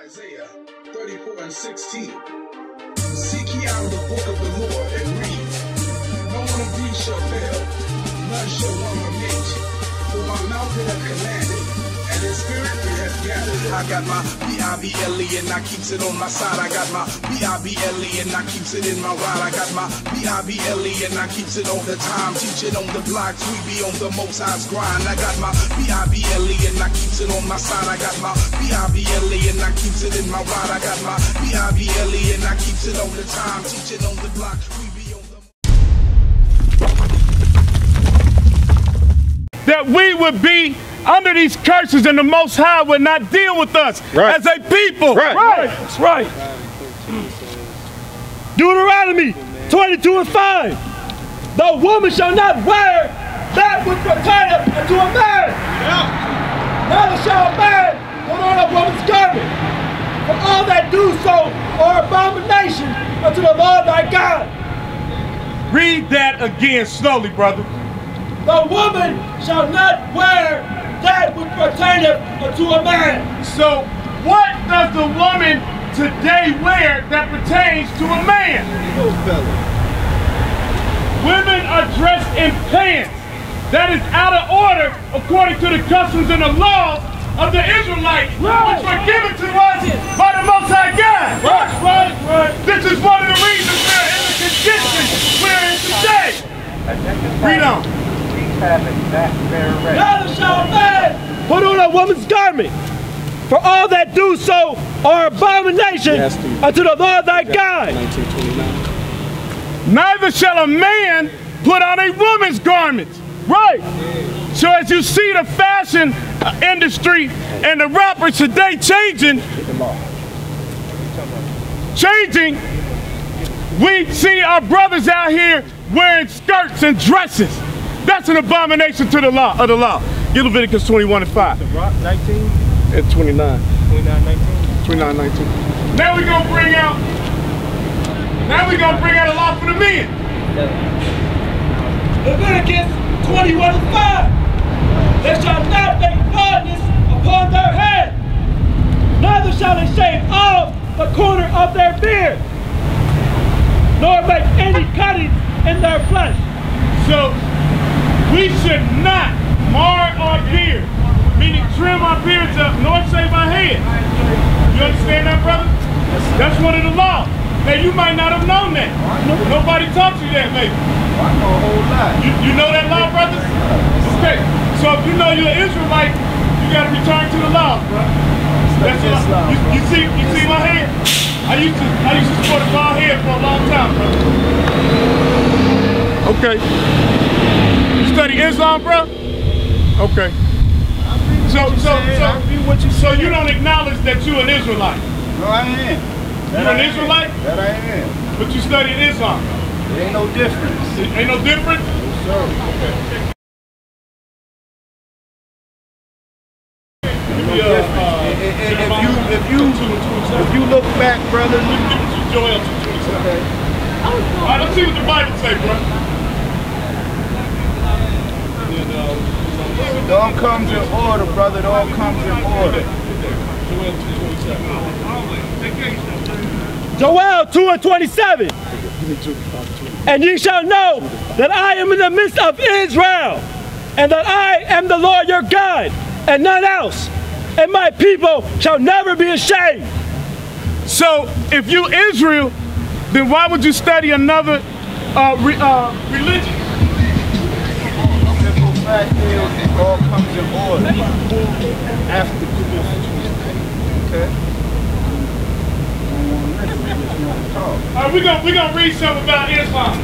Isaiah 34:16. Seek ye out the book of the Lord and read. No one of these shall fail, none shall one omit. For my mouth it hath commanded, and his spirit it hath gathered. I got my B-I-B-L-E and I keeps it on my side. I got my B-I-B-L-E and I keeps it in my ride. I got my B-I-B-L-E and I keeps it all the time. Teach it on the blocks, we be on the most high's grind. I got my B-I-B-L-E and I keeps it on my side. I got my B-I-B-L-E and I keeps it in my ride. I got my B-I-B-L-E and I keeps it all the time. Teach it on the block, we be on the... That we would be under these curses and the Most High would not deal with us as a people. Right. That's right. Deuteronomy 22:5. The woman shall not wear that which pertaineth unto a man. Neither shall a man put on a woman's garment. For all that do so are abomination unto the Lord thy God. Read that again slowly, brother. The woman shall not wear that which pertaineth unto a man. So what does the woman today wear that pertains to a man? Women are dressed in pants. That is out of order according to the customs and the laws of the Israelites, which were given to us by the Most High God. Right. This is one of the reasons we're in the condition we're in today. Read on. Neither shall a man put on a woman's garment, for all that do so are abomination unto the Lord thy God. Neither shall a man put on a woman's garment. Right. So as you see the fashion industry and the rappers today changing, we see our brothers out here wearing skirts and dresses. That's an abomination to the law of the law. Get Leviticus 21:5. 19 and 29. 29:19. Now we're gonna bring out a law for the men. Leviticus 21:5. They shall not make baldness upon their head, neither shall they shave off the corner of their beard, nor make any cuttings in their flesh. So we should not mar our beard, meaning trim our beards up, nor shave our head. You understand that, brother? That's one of the laws. Now you might not have known that. Nobody taught you that, maybe. I know a whole lot. You know that law, brothers? Okay. So if you know you're an Israelite, you gotta return to the law, bro. That's the law. You see my hair? I used to sport a bald head for a long time, bro. Okay. You study Islam, bro? Okay. So you don't acknowledge that you're an Israelite? No, I am. You're an Israelite? That I am. But you studied Islam? It ain't no difference. It ain't no difference? No, sir. Okay. If you look back, brother. Joel 2:27. Okay. All right, let's see what the Bible say, bro. It all comes in order, brother. It all comes in order. Joel 2:27. Joel 2:27. And ye shall know that I am in the midst of Israel, and that I am the Lord your God, and none else. And my people shall never be ashamed. So, if you Israel, then why would you study another religion? Simple fact is, it all comes in order. After. Okay. All right, we're gonna read something about Islam.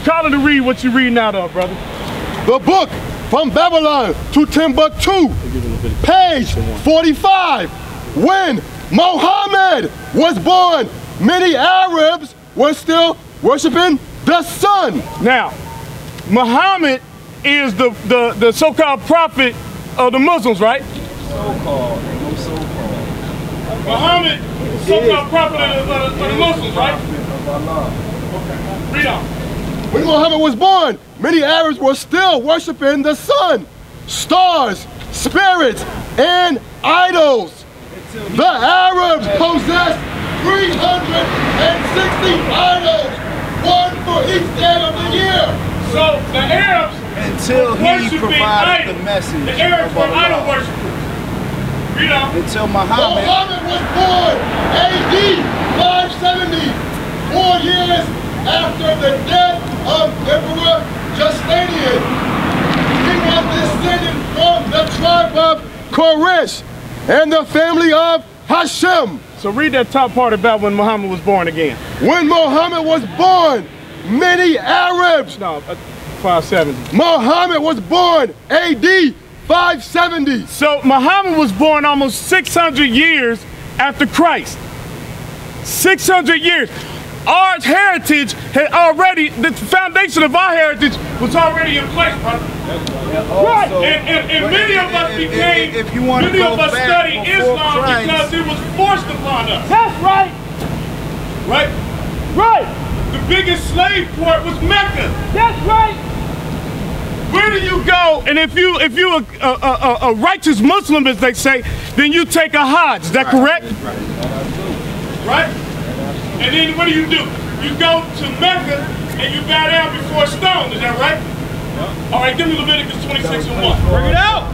Call it to read what you're reading out of, brother. The book From Babylon to Timbuktu, page 45. When Muhammad was born, many Arabs were still worshiping the sun. Now, Muhammad is the so-called prophet of the Muslims, right? So-called. Ain't no so-called. Muhammad, so-called prophet of the Muslims, right? Okay. Read on. When Muhammad was born, many Arabs were still worshiping the sun, stars, spirits, and idols. The Arabs possessed 360 idols, one for each day of the year. So the Arabs until he provided the message. The Arabs were idol worshippers. You know. Until Muhammad was born AD 570, 4 years after the death of Emperor Justinian. He was descended from the tribe of Koresh and the family of Hashem. So read that top part about when Muhammad was born again. When Muhammad was born, many Arabs. No, 570. Muhammad was born AD 570. So Muhammad was born almost 600 years after Christ. 600 years. Our heritage had already, the foundation of our heritage was already in place, brother. Right. And many of us became, many of us studied Islam because it was forced upon us. That's right. Right? Right. The biggest slave port was Mecca. That's right. Where do you go? And if you a righteous Muslim, as they say, then you take a Hajj. Is that correct? Right? And then what do? You go to Mecca and you bow down before a stone. Is that right? All right, give me Leviticus 26 and 1. Bring it out.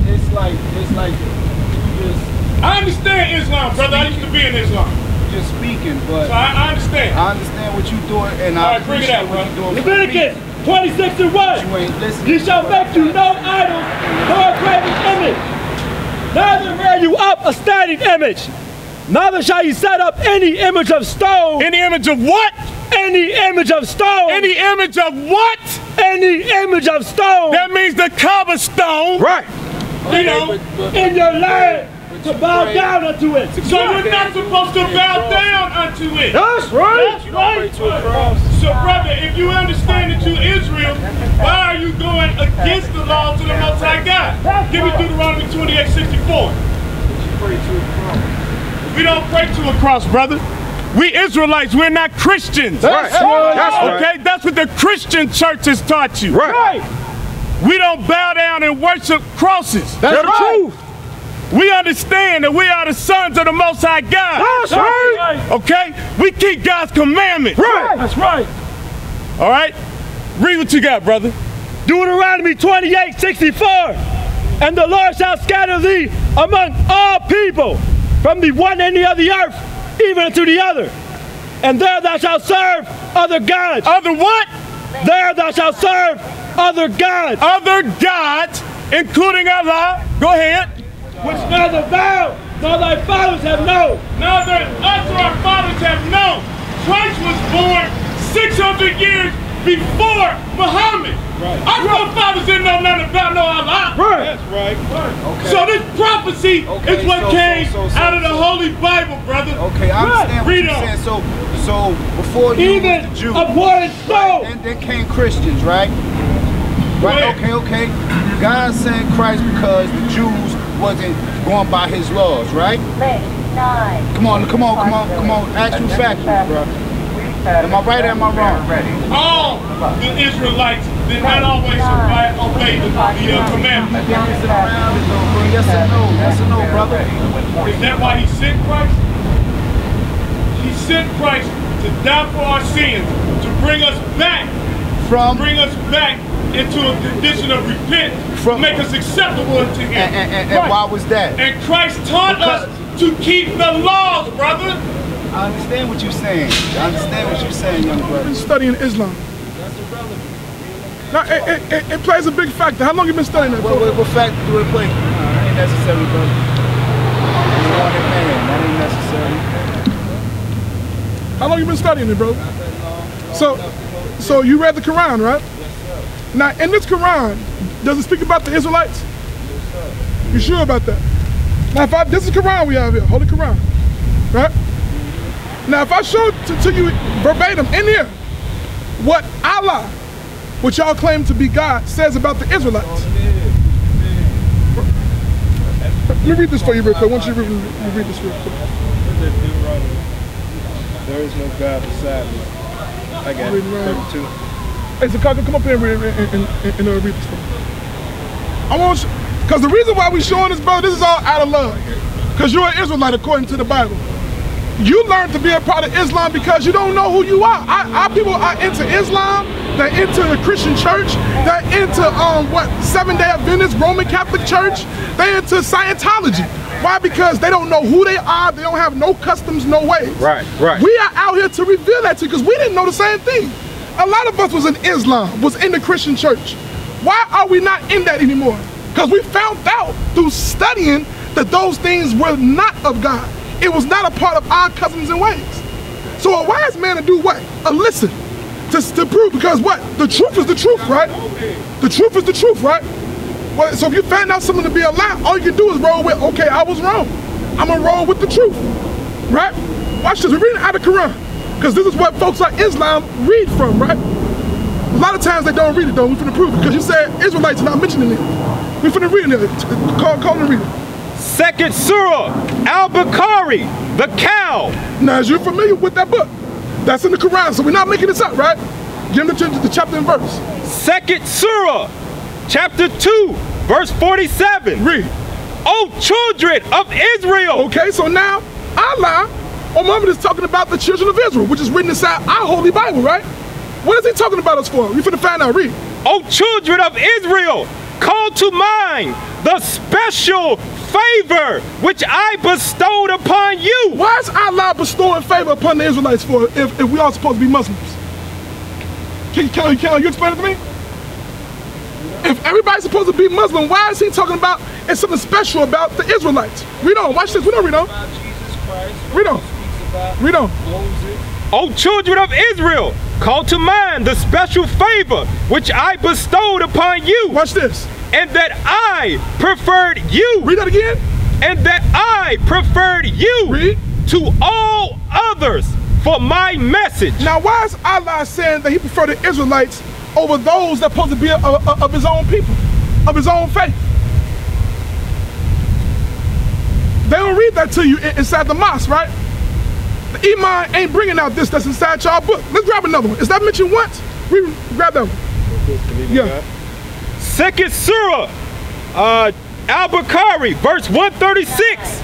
It's like you just. I understand Islam, brother. I used to be in Islam. Just speaking, but so I understand. I understand what you're doing, and all I right, bring it out, what you're doing. Leviticus 26 and 1. You ain't listening. You shall make you no idols nor a graven image. Neither rear you up a standing image. Neither shall you set up any image of stone. Any image of what? Any image of stone. Any image of what? Any image of stone. That means the Kaaba stone. Right. You know, in your land to bow down unto it. So you're not supposed to bow down unto it. That's right. That's right. So brother, if you understand that you're Israel, why are you going against the laws of the Most High God? Give me Deuteronomy 28:64. We don't pray to a cross, brother. We Israelites, we're not Christians. That's right. That's right. Okay, that's what the Christian church has taught you. Right. We don't bow down and worship crosses. That's the truth. We understand that we are the sons of the Most High God. That's right. Okay? We keep God's commandments. Right. That's right. All right? Read what you got, brother. Deuteronomy 28:64. And the Lord shall scatter thee among all people, from the one end of the earth, even unto the other. And there thou shalt serve other gods. Other what? There thou shalt serve other gods. Other gods, including Allah. Go ahead. Which neither thou nor thy fathers have known. Neither us or our fathers have known. Christ was born 600 years before Muhammad. Right. Our forefathers didn't know nothing about no Allah. Right. That's right. Okay. So this prophecy is what came out of the Holy Bible, brother. Okay, I understand what you're saying. So before you even was the Jew, of wood and stone. Right, then came Christians, right? Right. Okay. God sent Christ because the Jews wasn't going by His laws, right? Come on. Actual facts, bro. Am I right or am I wrong? All the Israelites did not always obey the commandments. Yes or no, brother. Is that why He sent Christ? He sent Christ to die for our sins, to bring us back, into a condition of repentance, to make us acceptable unto Him. And why was that? And Christ taught us to keep the laws, brother. I understand what you're saying. Young brother. I've been studying Islam. That's irrelevant. Now, it plays a big factor. How long have you been studying it? What factor do it play? That ain't necessary, brother. That ain't necessary. How long you been studying it, bro? So you read the Quran, right? Yes, sir. Now, in this Quran, does it speak about the Israelites? Yes, sir. You sure about that? Now, this is Quran we have here, Holy Quran, right? Now, if I show to you verbatim in here what Allah, which y'all claim to be God, says about the Israelites. Let me read this for you real quick. I want you to read this real quick. There is no God beside me. I got it. 32. Hey, so come up here and read this for me. Because the reason why we showing this, brother, this is all out of love. Because you're an Israelite according to the Bible. You learn to be a part of Islam because you don't know who you are. Our people are into Islam, they're into the Christian church, they're into Seventh-day Adventist, Roman Catholic Church, they're into Scientology. Why? Because they don't know who they are, they don't have no customs, no ways. Right, right. We are out here to reveal that to you because we didn't know the same thing. A lot of us was in Islam, was in the Christian church. Why are we not in that anymore? Because we found out through studying that those things were not of God. It was not a part of our customs and ways. So a wise man to do what? Listen, to prove, because what? The truth is the truth, right? The truth is the truth, right? Well, so if you find out something to be a lie, all you can do is roll with, okay, I was wrong. I'm gonna roll with the truth, right? Watch this, we're reading out of the Quran, because this is what folks like Islam read from, right? A lot of times they don't read it though, we finna prove it, because you said Israelites are not mentioning it. We finna read it, call and read it. Second Surah, Al-Bukhari, the cow. Now, as you're familiar with that book, that's in the Quran, so we're not making this up, right? Give them the chapter and verse. Second Surah, chapter 2, verse 47. Read. O children of Israel. Okay, so now Allah, Muhammad is talking about the children of Israel, which is written inside our Holy Bible, right? What is he talking about us for? We finna find out, read. O children of Israel, call to mind the special favor which I bestowed upon you. Why is Allah bestowing favor upon the Israelites for if we are supposed to be Muslims? Can you explain it to me? If everybody's supposed to be Muslim, why is he talking about it's something special about the Israelites? Read on, watch this, read on, read on. Read on, read on. O children of Israel, call to mind the special favor which I bestowed upon you. Watch this. And that I preferred you. Read that again. And that I preferred you. Read. To all others for my message. Now why is Allah saying that he preferred the Israelites over those that are supposed to be of his own people, of his own faith? They don't read that to you inside the mosque, right? The Imam ain't bringing out this that's inside y'all book. Let's grab another one. Is that mentioned once? Grab that one. Yeah. Second Surah, Al-Bukhari, verse 136.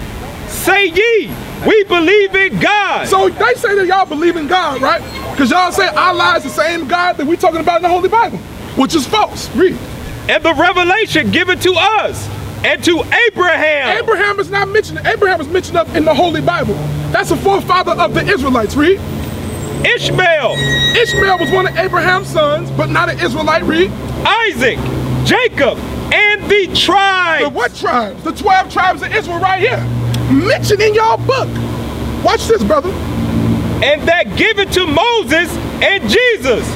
Say ye, we believe in God. So they say that y'all believe in God, right? Because y'all say Allah is the same God that we're talking about in the Holy Bible, which is false. Read. And the revelation given to us and to Abraham. Abraham is not mentioned. Abraham is mentioned up in the Holy Bible. That's a forefather of the Israelites. Read. Ishmael. Ishmael was one of Abraham's sons, but not an Israelite. Read. Isaac, Jacob, and the tribes. The what tribes? The 12 tribes of Israel right here. Mentioned in your book. Watch this, brother. And that given to Moses and Jesus.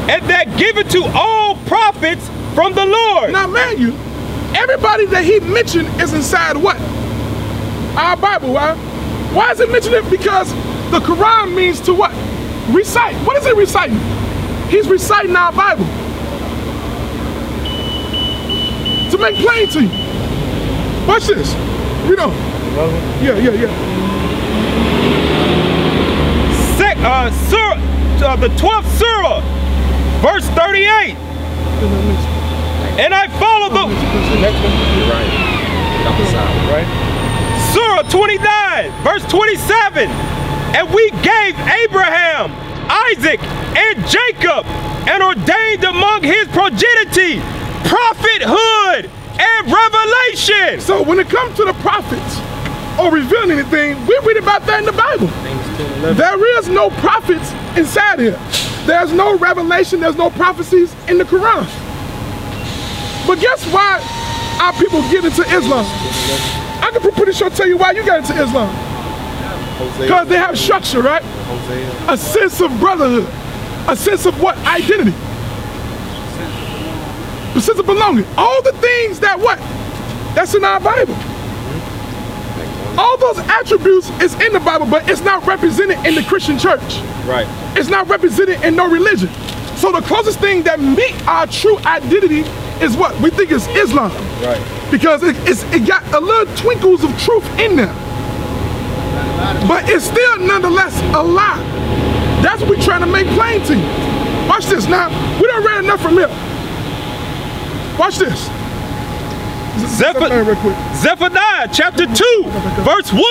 And that given to all prophets from the Lord. Now, man, everybody that he mentioned is inside what? Our Bible, right? Why is it mentioned it? Because the Quran means to what? Recite. What is it reciting? He's reciting our Bible. To make plain to you. Watch this. Read on. Yeah. The 12th Surah, verse 38. And I follow the next one. You're right. Surah 29, verse 27. And we gave Abraham, Isaac, and Jacob, and ordained among his progeny prophethood and revelation. So when it comes to the prophets or revealing anything, we read about that in the Bible. There is no prophets inside here. There's no revelation, there's no prophecies in the Quran. But guess why our people get into Islam? I can pretty sure tell you why you got into Islam. Because they have structure, right? A sense of brotherhood. A sense of what? Identity. A sense of belonging. All the things that what? That's in our Bible. All those attributes is in the Bible, but it's not represented in the Christian church. Right. It's not represented in no religion. So the closest thing that meet our true identity is what? We think is Islam. Right. Because it got a little twinkles of truth in there. But it's still nonetheless a lie. That's what we're trying to make plain to you. Watch this now. We done read enough from here. Watch this. Zephaniah chapter 2, verse 1.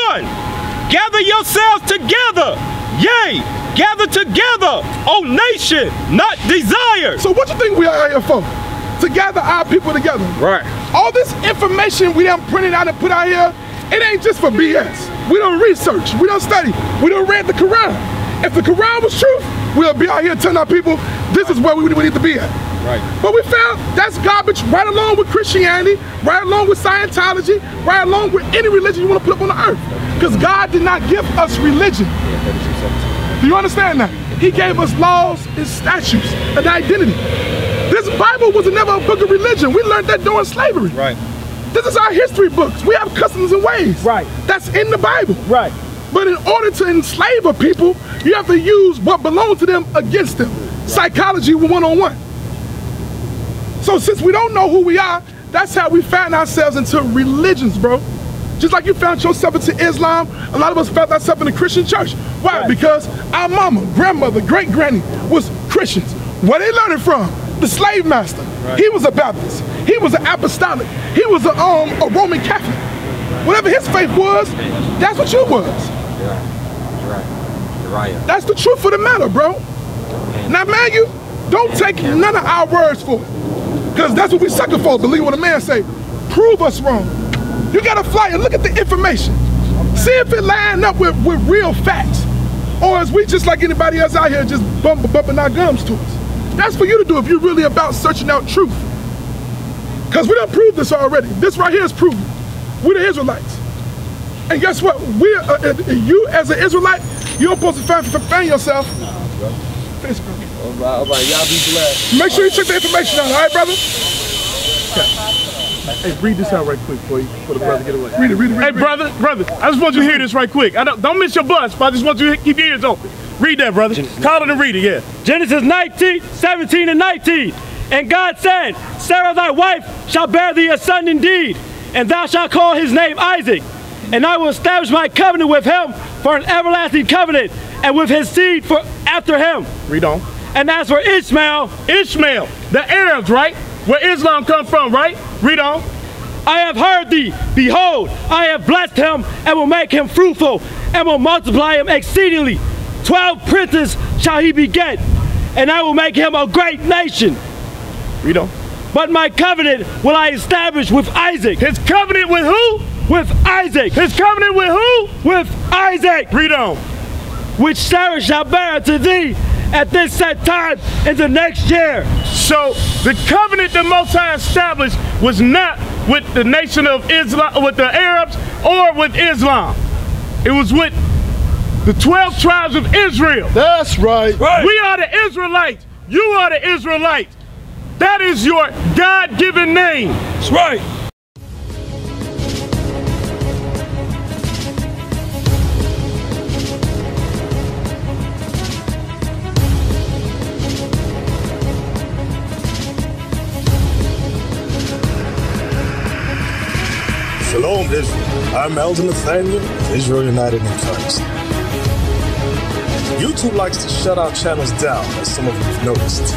Gather yourselves together, yea, gather together, O nation, not desire. So what you think we are here for? To gather our people together. Right. All this information we done printed out and put out here, it ain't just for BS. We don't research, we don't study, we don't read the Quran. If the Quran was truth, we'll be out here telling our people, this is where we need to be at. Right. But we found that's garbage right along with Christianity, right along with Scientology, right along with any religion you want to put up on the earth. Because God did not give us religion. Do you understand that? He gave us laws and statutes and identity. This Bible was never a book of religion. We learned that during slavery. Right. This is our history books. We have customs and ways. Right. That's in the Bible. Right. But in order to enslave a people, you have to use what belongs to them against them. Psychology 101. So since we don't know who we are, that's how we found ourselves into religions, bro. Just like you found yourself into Islam, a lot of us found ourselves in the Christian church. Why? Right. Because our mama, grandmother, great-granny was Christians. Where they learning from? The slave master. Right. He was a Baptist. He was an apostolic. He was a Roman Catholic. Whatever his faith was, that's what you was. Right. That's the truth of the matter, bro. Now, man, you don't take none of our words for it. Because that's what we sucker for. Believe what a man say. Prove us wrong. You gotta fly and look at the information. See if it line up with real facts. Or is we just like anybody else out here just bumping our gums to us? That's for you to do if you're really about searching out truth. Because we done proved this already. This right here is proven. We're the Israelites. And guess what? You as an Israelite, you don't supposed to fan yourself. Face, bro. All right, y'all be blessed. Make sure you check the information out, all right, brother? Okay. Hey, read this out right quick for the brother get away. Read it. Hey, brother, I just want you to hear this right quick. Don't miss your bus, but I just want you to keep your ears open. Read that, brother. Call it and read it, yeah. Genesis 17 and 19. And God said, Sarah thy wife shall bear thee a son indeed, and thou shalt call his name Isaac. And I will establish my covenant with him for an everlasting covenant, and with his seed for after him. Read on. And as for Ishmael, the Arabs, right? Where Islam comes from, right? Read on. I have heard thee. Behold, I have blessed him and will make him fruitful and will multiply him exceedingly. 12 princes shall he beget, and I will make him a great nation. Read on. But my covenant will I establish with Isaac. His covenant with who? With Isaac. His covenant with who? With Isaac. Read on. Which Sarah shall bear unto thee at this set time in the next year. So the covenant the Most High established was not with the nation of Islam, with the Arabs, or with Islam. It was with the 12 tribes of Israel. That's right. We are the Israelites. You are the Israelites. That is your God-given name. That's right. Shalom, Israel. I'm Elder Nathaniel, Israel United in Christ. YouTube likes to shut our channels down, as some of you have noticed,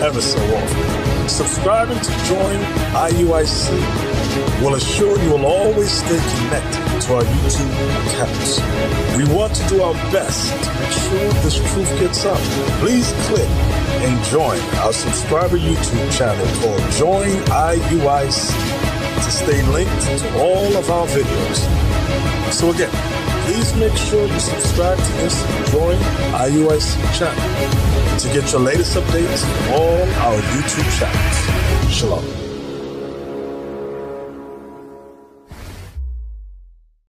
ever so often. Subscribing to join IUIC will assure you will always stay connected to our YouTube accounts. We want to do our best to make sure this truth gets out. Please click and join our subscriber YouTube channel called Join IUIC to stay linked to all of our videos. So again, please make sure you subscribe to this Join IUIC channel to get your latest updates from all our YouTube channels. Shalom.